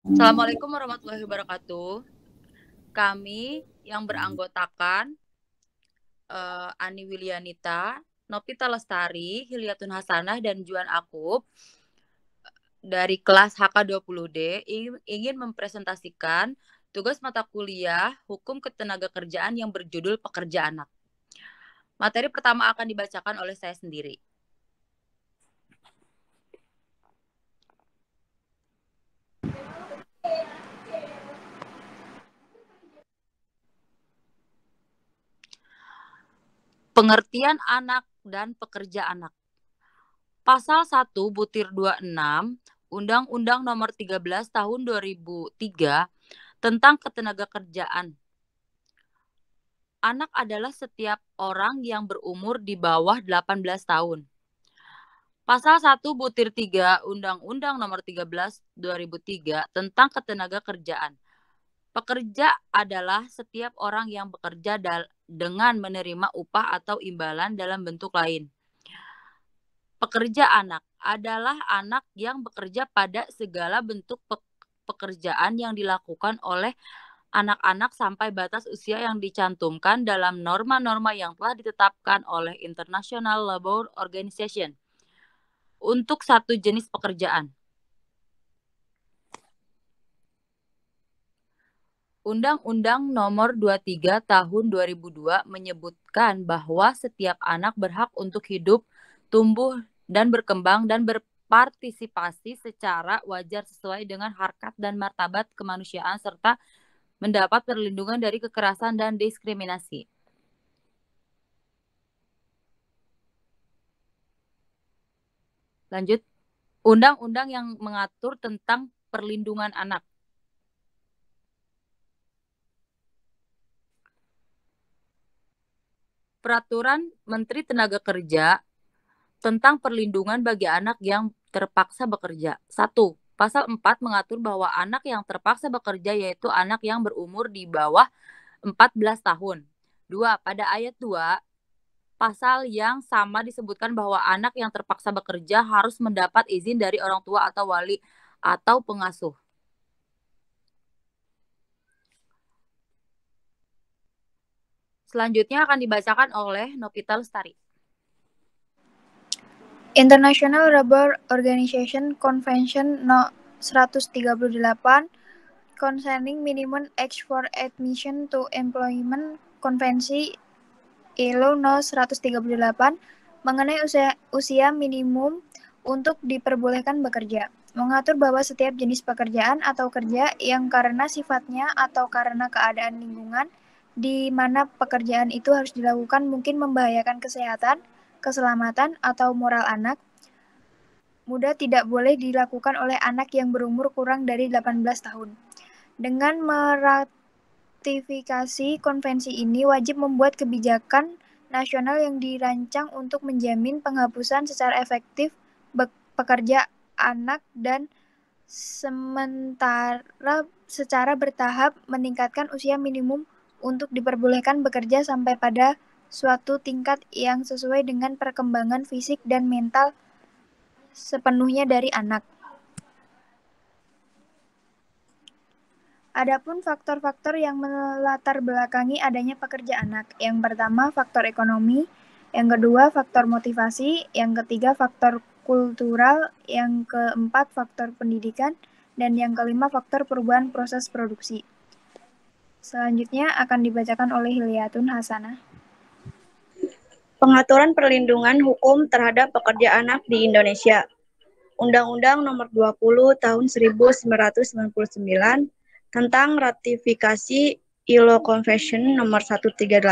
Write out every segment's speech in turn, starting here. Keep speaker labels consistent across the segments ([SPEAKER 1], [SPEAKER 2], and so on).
[SPEAKER 1] Assalamualaikum warahmatullahi wabarakatuh. Kami yang beranggotakan Ani Wilianita, Novita Lestari, Hilyatun Hasanah, dan Juan Akub dari kelas HK20D ingin mempresentasikan tugas mata kuliah Hukum Ketenagakerjaan yang berjudul Pekerja Anak. Materi pertama akan dibacakan oleh saya sendiri. Pengertian anak dan pekerja anak. Pasal 1 butir 26 Undang-Undang Nomor 13 Tahun 2003 tentang Ketenagakerjaan. Anak adalah setiap orang yang berumur di bawah 18 tahun. Pasal 1 butir 3 Undang-Undang Nomor 13 2003 tentang Ketenagakerjaan. Pekerja adalah setiap orang yang bekerja dengan menerima upah atau imbalan dalam bentuk lain. Pekerja anak adalah anak yang bekerja pada segala bentuk pekerjaan yang dilakukan oleh anak-anak sampai batas usia yang dicantumkan dalam norma-norma yang telah ditetapkan oleh International Labour Organization untuk satu jenis pekerjaan. Undang-Undang Nomor 23 Tahun 2002 menyebutkan bahwa setiap anak berhak untuk hidup, tumbuh, dan berkembang dan berpartisipasi secara wajar sesuai dengan harkat dan martabat kemanusiaan serta mendapat perlindungan dari kekerasan dan diskriminasi. Lanjut, undang-undang yang mengatur tentang perlindungan anak. Peraturan Menteri Tenaga Kerja tentang perlindungan bagi anak yang terpaksa bekerja. 1. Pasal 4 mengatur bahwa anak yang terpaksa bekerja yaitu anak yang berumur di bawah 14 tahun. 2. Pada ayat 2, pasal yang sama disebutkan bahwa anak yang terpaksa bekerja harus mendapat izin dari orang tua atau wali atau pengasuh. Selanjutnya akan dibacakan oleh Novita Lestari.
[SPEAKER 2] International Labour Organization Convention No. 138 Concerning Minimum Age for Admission to Employment, Konvensi ILO No. 138 mengenai usia minimum untuk diperbolehkan bekerja, mengatur bahwa setiap jenis pekerjaan atau kerja yang karena sifatnya atau karena keadaan lingkungan di mana pekerjaan itu harus dilakukan mungkin membahayakan kesehatan, keselamatan, atau moral anak muda tidak boleh dilakukan oleh anak yang berumur kurang dari 18 tahun. Dengan meratifikasi konvensi ini wajib membuat kebijakan nasional yang dirancang untuk menjamin penghapusan secara efektif pekerja anak dan sementara secara bertahap meningkatkan usia minimum untuk diperbolehkan bekerja sampai pada suatu tingkat yang sesuai dengan perkembangan fisik dan mental sepenuhnya dari anak. Adapun faktor-faktor yang melatar belakangi adanya pekerja anak. Yang pertama, faktor ekonomi. Yang kedua, faktor motivasi. Yang ketiga, faktor kultural. Yang keempat, faktor pendidikan. Dan yang kelima, faktor perubahan proses produksi. Selanjutnya akan dibacakan oleh Hilyatun Hasanah.
[SPEAKER 3] Pengaturan perlindungan hukum terhadap pekerja anak di Indonesia. Undang-Undang Nomor 20 Tahun 1999 tentang ratifikasi ILO Convention Nomor 138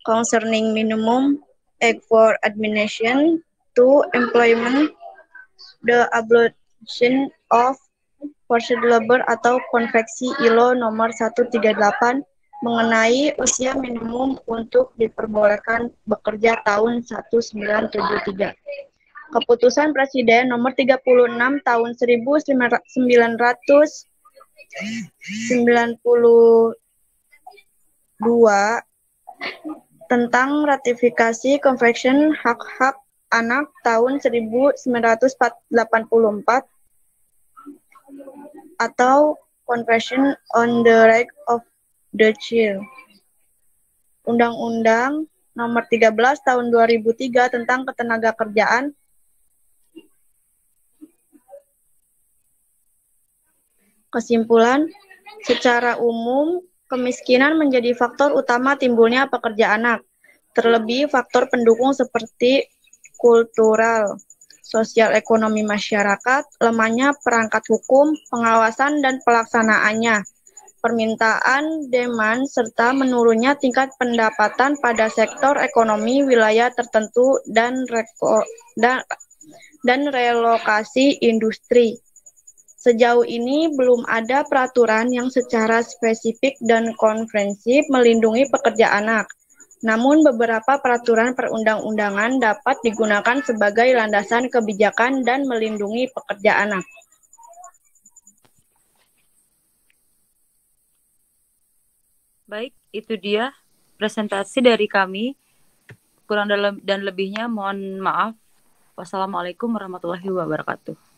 [SPEAKER 3] concerning minimum age for admission to employment, the abolition of forced labor atau konvensi ILO Nomor 138 mengenai usia minimum untuk diperbolehkan bekerja tahun 1973. Keputusan Presiden Nomor 36 Tahun 1992 tentang ratifikasi Konvensi Hak-Hak Anak tahun 1984 atau Convention on the Rights of the Child. Undang-Undang Nomor 13 Tahun 2003 tentang Ketenagakerjaan. Kesimpulan, secara umum, kemiskinan menjadi faktor utama timbulnya pekerja anak, terlebih faktor pendukung seperti kultural, sosial ekonomi masyarakat, lemahnya perangkat hukum, pengawasan dan pelaksanaannya, permintaan, demand, serta menurunnya tingkat pendapatan pada sektor ekonomi wilayah tertentu dan relokasi industri. Sejauh ini belum ada peraturan yang secara spesifik dan komprehensif melindungi pekerja anak. Namun beberapa peraturan perundang-undangan dapat digunakan sebagai landasan kebijakan dan melindungi pekerja anak.
[SPEAKER 1] Baik, itu dia presentasi dari kami. Kurang dan lebihnya mohon maaf. Wassalamualaikum warahmatullahi wabarakatuh.